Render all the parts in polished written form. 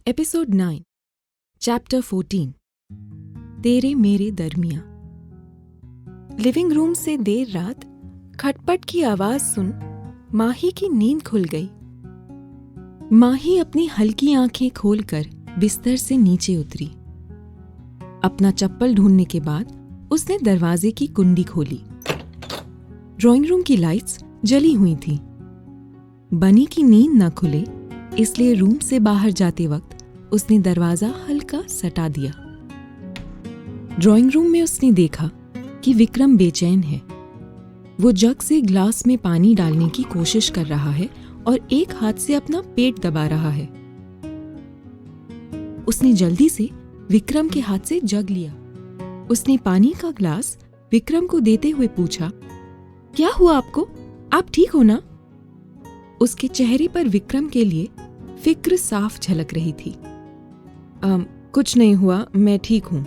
Episode 9 chapter 14 तेरे मेरे दरमियां। Living room से देर रात खटपट की आवाज सुन माही की नींद खुल गई। माही अपनी हल्की आंखें खोलकर बिस्तर से नीचे उतरी। अपना चप्पल ढूंढने के बाद उसने दरवाजे की कुंडी खोली। ड्राइंग रूम की लाइट्स जली हुई थी। बनी की नींद न खुले इसलिए रूम से बाहर जाते वक्त उसने दरवाजा हल्का सटा दिया। ड्राइंग रूम में उसने देखा कि विक्रम बेचैन है। वो जग से ग्लास में पानी डालने की कोशिश कर रहा है और एक हाथ से अपना पेट दबा रहा है। उसने जल्दी से विक्रम के हाथ से जग लिया। उसने पानी का ग्लास विक्रम को देते हुए पूछा, क्या हुआ आपको? आप ठीक हो ना? उसके चेहरे पर विक्रम के लिए फिक्र साफ झलक रही थी। कुछ नहीं हुआ, मैं ठीक हूं।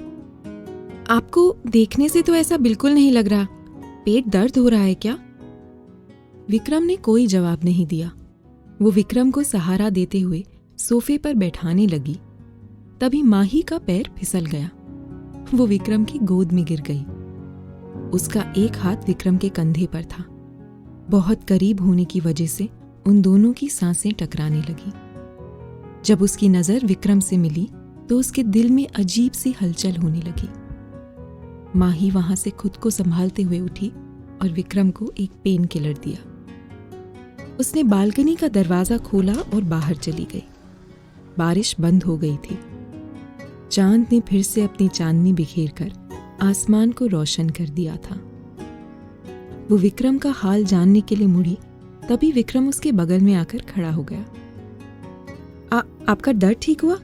आपको देखने से तो ऐसा बिल्कुल नहीं लग रहा। पेट दर्द हो रहा है क्या? विक्रम ने कोई जवाब नहीं दिया। वो विक्रम को सहारा देते हुए सोफे पर बैठाने लगी। तभी माही का पैर फिसल गया। वो विक्रम की गोद में गिर गई। उसका एक हाथ विक्रम के कंधे पर था। बहुत करीब होने की वजह से उन दोनों की सांसें टकराने लगी। जब उसकी नजर विक्रम से मिली तो उसके दिल में अजीब सी हलचल होने लगी। माही वहां से खुद को संभालते हुए उठी और विक्रम को एक पेन किलर दिया। उसने बालकनी का दरवाजा खोला और बाहर चली गई। बारिश बंद हो गई थी। चांद ने फिर से अपनी चांदनी बिखेरकर आसमान को रोशन कर दिया था। वो विक्रम का हाल जानने के लिए मुड़ी, तभी विक्रम उसके बगल में आकर खड़ा हो गया। आपका दर्द ठीक हुआ?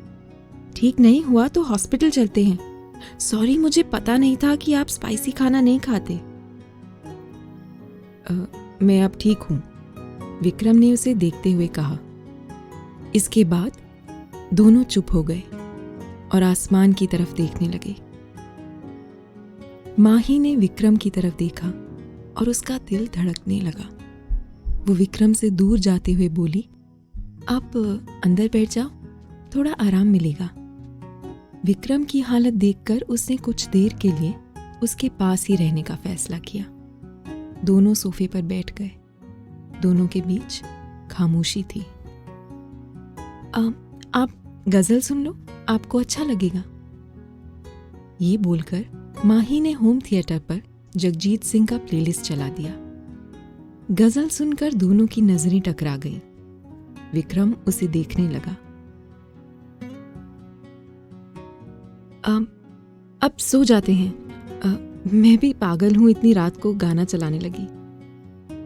ठीक नहीं हुआ तो हॉस्पिटल चलते हैं। सॉरी, मुझे पता नहीं था कि आप स्पाइसी खाना नहीं खाते। मैं अब ठीक हूं, विक्रम ने उसे देखते हुए कहा। इसके बाद दोनों चुप हो गए और आसमान की तरफ देखने लगे। माही ने विक्रम की तरफ देखा और उसका दिल धड़कने लगा। वो विक्रम से दूर जाते हुए बोली, आप अंदर बैठ जाओ, थोड़ा आराम मिलेगा। विक्रम की हालत देखकर उसने कुछ देर के लिए उसके पास ही रहने का फैसला किया। दोनों सोफे पर बैठ गए। दोनों के बीच खामोशी थी। आप गजल सुन लो, आपको अच्छा लगेगा। ये बोलकर माही ने होम थिएटर पर जगजीत सिंह का प्लेलिस्ट चला दिया। गजल सुनकर दोनों की नजरें टकरा गईं। विक्रम उसे देखने लगा। अब सो जाते हैं। मैं भी पागल हूं, इतनी रात को गाना चलाने लगी।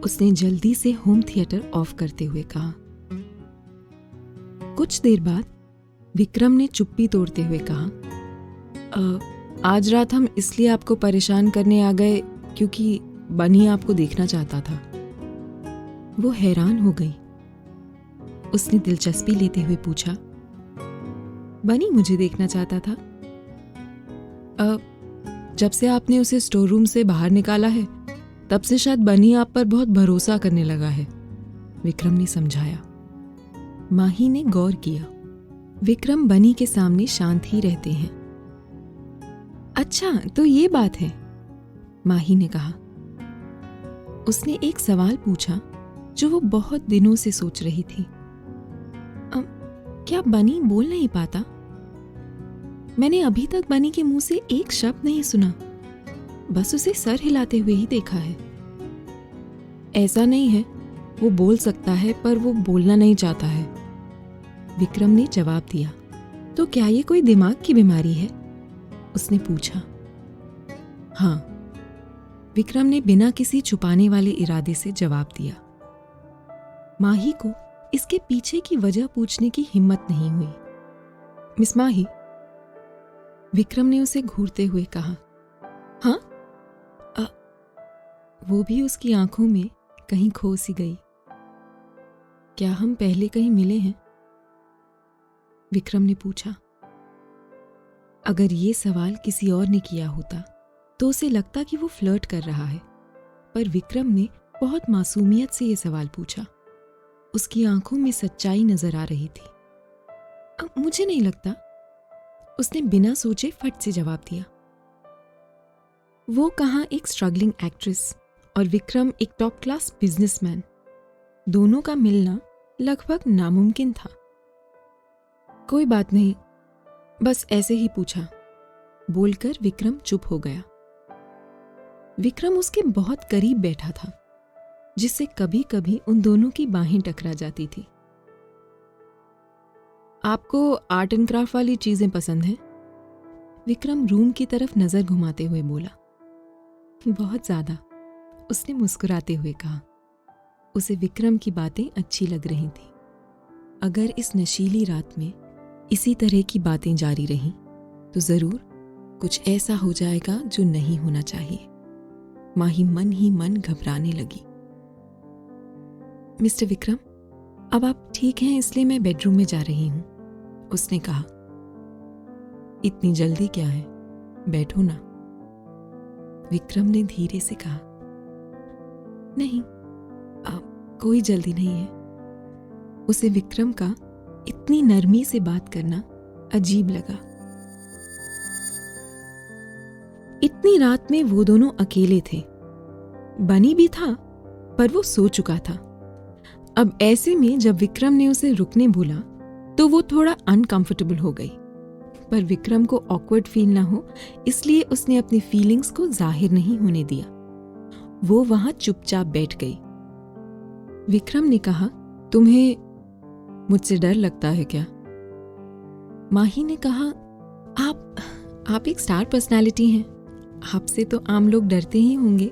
उसने जल्दी से होम थिएटर ऑफ करते हुए कहा। कुछ देर बाद विक्रम ने चुप्पी तोड़ते हुए कहा, आज रात हम इसलिए आपको परेशान करने आ गए क्योंकि बनी आपको देखना चाहता था। वो हैरान हो गई। उसने दिलचस्पी लेते हुए पूछा, बनी मुझे देखना चाहता था? जब से आपने उसे स्टोर रूम से बाहर निकाला है तब से शायद बनी आप पर बहुत भरोसा करने लगा है, विक्रम ने समझाया। माही ने गौर किया। विक्रम बनी के सामने शांत ही रहते हैं। अच्छा, तो ये बात है, माही ने कहा। उसने एक सवाल पूछा जो वो बहुत दिनों से सोच रही थी। क्या बनी बोल नहीं पाता? मैंने अभी तक बनी के मुंह से एक शब्द नहीं सुना, बस उसे सर हिलाते हुए ही देखा है। ऐसा नहीं है, वो बोल सकता है पर वो बोलना नहीं चाहता है, विक्रम ने जवाब दिया। तो क्या ये कोई दिमाग की बीमारी है? उसने पूछा। हाँ, विक्रम ने बिना किसी छुपाने वाले इरादे से जवाब दिया। माही को इसके पीछे की वजह पूछने की हिम्मत नहीं हुई। मिस माही, विक्रम ने उसे घूरते हुए कहा। हाँ? वो भी उसकी आंखों में कहीं खो सी गई। क्या हम पहले कहीं मिले हैं? विक्रम ने पूछा। अगर ये सवाल किसी और ने किया होता तो उसे लगता कि वो फ्लर्ट कर रहा है, पर विक्रम ने बहुत मासूमियत से ये सवाल पूछा। उसकी आंखों में सच्चाई नजर आ रही थी। मुझे नहीं लगता, उसने बिना सोचे फट से जवाब दिया। वो कहाँ एक स्ट्रगलिंग एक्ट्रेस और विक्रम एक टॉप क्लास बिजनेसमैन, दोनों का मिलना लगभग नामुमकिन था। कोई बात नहीं, बस ऐसे ही पूछा, बोलकर विक्रम चुप हो गया। विक्रम उसके बहुत करीब बैठा था, जिससे कभी कभी उन दोनों की बाहें टकरा जाती थी। आपको आर्ट एंड क्राफ्ट वाली चीजें पसंद हैं? विक्रम रूम की तरफ नजर घुमाते हुए बोला। बहुत ज्यादा, उसने मुस्कुराते हुए कहा। उसे विक्रम की बातें अच्छी लग रही थी। अगर इस नशीली रात में इसी तरह की बातें जारी रहीं तो जरूर कुछ ऐसा हो जाएगा जो नहीं होना चाहिए। माही मन ही मन घबराने लगी। मिस्टर विक्रम, अब आप ठीक हैं, इसलिए मैं बेडरूम में जा रही हूं, उसने कहा। इतनी जल्दी क्या है, बैठो ना, विक्रम ने धीरे से कहा। नहीं, कोई जल्दी नहीं है। उसे विक्रम का इतनी नरमी से बात करना अजीब लगा। इतनी रात में वो दोनों अकेले थे। बनी भी था, पर वो सो चुका था। अब ऐसे में जब विक्रम ने उसे रुकने बोला तो वो थोड़ा अनकंफर्टेबल हो गई, पर विक्रम को ऑकवर्ड फील ना हो इसलिए उसने अपनी फीलिंग्स को जाहिर नहीं होने दिया। वो वहां चुपचाप बैठ गई। विक्रम ने कहा, तुम्हें मुझसे डर लगता है क्या? माही ने कहा, आप एक स्टार पर्सनालिटी हैं, आपसे तो आम लोग डरते ही होंगे।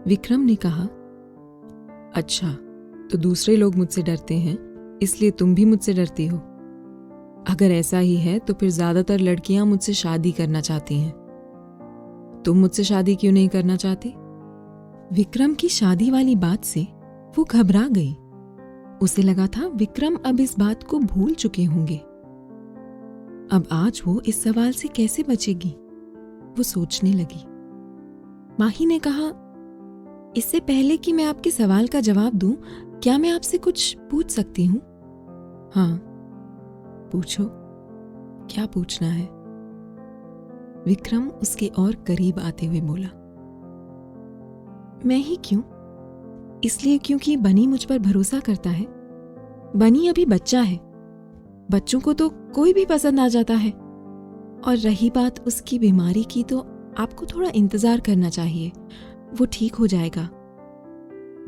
विक्रम ने कहा, अच्छा, तो दूसरे लोग मुझसे डरते हैं इसलिए तुम भी मुझसे डरती हो? अगर ऐसा ही है तो फिर ज्यादातर लड़कियां मुझसे शादी करना चाहती हैं। तुम मुझसे शादी क्यों नहीं करना चाहती? विक्रम की शादी वाली बात से वो घबरा गई। उसे लगा था विक्रम अब इस बात को भूल चुके होंगे। अब आज वो इस सवाल से कैसे बचेगी, वो सोचने लगी। माही ने कहा, इससे पहले कि मैं आपके सवाल का जवाब दूं, क्या मैं आपसे कुछ पूछ सकती हूं? हाँ, पूछो, क्या पूछना है? विक्रम उसके और करीब आते हुए बोला। मैं ही क्यों? इसलिए क्योंकि बनी मुझ पर भरोसा करता है। बनी अभी बच्चा है, बच्चों को तो कोई भी पसंद आ जाता है। और रही बात उसकी बीमारी की, तो आपको थोड़ा इंतजार करना चाहिए, वो ठीक हो जाएगा।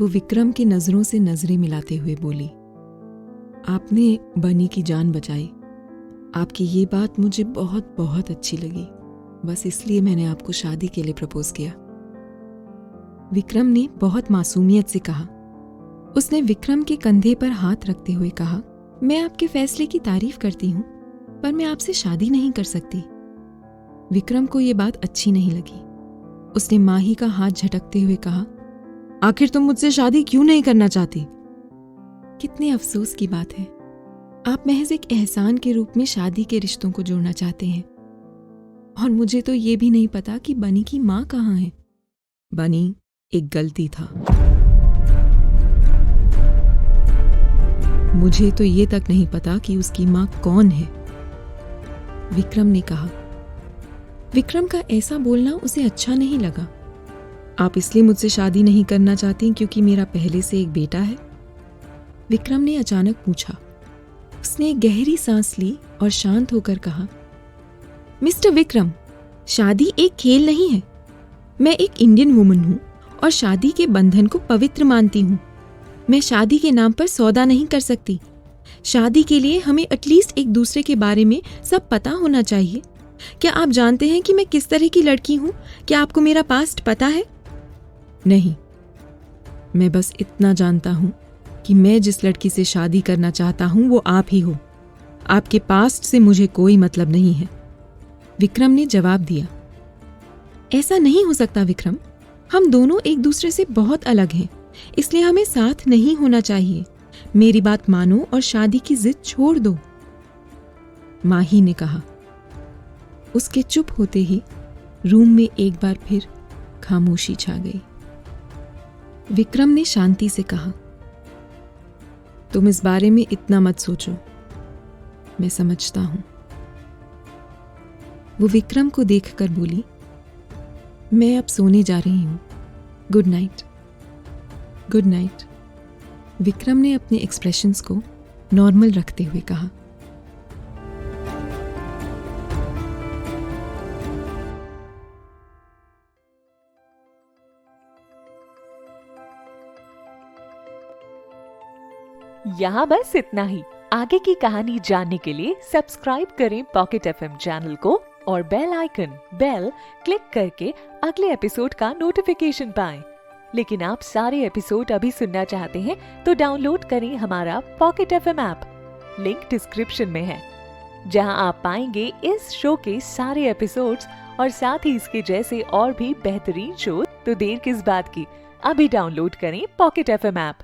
वो विक्रम की नजरों से नजरें मिलाते हुए बोली। आपने बनी की जान बचाई। आपकी ये बात मुझे बहुत बहुत अच्छी लगी, बस इसलिए मैंने आपको शादी के लिए प्रपोज किया। विक्रम ने बहुत मासूमियत से कहा। उसने विक्रम के कंधे पर हाथ रखते हुए कहा, मैं आपके फैसले की तारीफ करती हूं, पर मैं आपसे शादी नहीं कर सकती। विक्रम को ये बात अच्छी नहीं लगी। उसने माही का हाथ झटकते हुए कहा, आखिर तुम मुझसे शादी क्यों नहीं करना चाहती? कितने अफसोस की बात है, आप महज एक एहसान के रूप में शादी के रिश्तों को जोड़ना चाहते हैं। और मुझे तो ये भी नहीं पता कि बनी की माँ कहाँ है। बनी एक गलती था। मुझे तो ये तक नहीं पता कि उसकी माँ कौन है, विक्रम ने कहा। विक्रम का ऐसा बोलना उसे अच्छा नहीं लगा। आप इसलिए मुझसे शादी नहीं करना चाहती क्योंकि मेरा पहले से एक बेटा है? विक्रम ने अचानक पूछा। उसने एक गहरी सांस ली और शांत होकर कहा, मिस्टर विक्रम, शादी एक खेल नहीं है। मैं एक इंडियन वुमन हूं और शादी के बंधन को पवित्र मानती हूं। मैं शादी के नाम पर सौदा नहीं कर सकती। शादी के लिए हमें एटलीस्ट एक दूसरे के बारे में सब पता होना चाहिए। क्या आप जानते हैं कि मैं किस तरह की लड़की हूं? क्या आपको मेरा पास्ट पता है? नहीं, मैं बस इतना जानता हूं कि मैं जिस लड़की से शादी करना चाहता हूं वो आप ही हो। आपके पास्ट से मुझे कोई मतलब नहीं है, विक्रम ने जवाब दिया। ऐसा नहीं हो सकता विक्रम, हम दोनों एक दूसरे से बहुत अलग हैं, इसलिए हमें साथ नहीं होना चाहिए। मेरी बात मानो और शादी की जिद छोड़ दो, माही ने कहा। उसके चुप होते ही रूम में एक बार फिर खामोशी छा गई। विक्रम ने शांति से कहा, तुम इस बारे में इतना मत सोचो। मैं समझता हूं। वो विक्रम को देखकर बोली, मैं अब सोने जा रही हूं। Good night. Good night. Vikram ने अपने एक्सप्रेशंस को नॉर्मल रखते हुए कहा। यहाँ बस इतना ही। आगे की कहानी जानने के लिए सब्सक्राइब करें पॉकेट एफएम चैनल को और बेल आइकन क्लिक करके अगले एपिसोड का नोटिफिकेशन पाएं। लेकिन आप सारे एपिसोड अभी सुनना चाहते हैं तो डाउनलोड करें हमारा pocket FM app. Link description में है, जहां आप पाएंगे इस शो के सारे एपिसोड्स और साथ ही इसके जैसे और भी बेहतरीन शो। तो देर किस बात की, अभी डाउनलोड करें पॉकेट एफएम ऐप।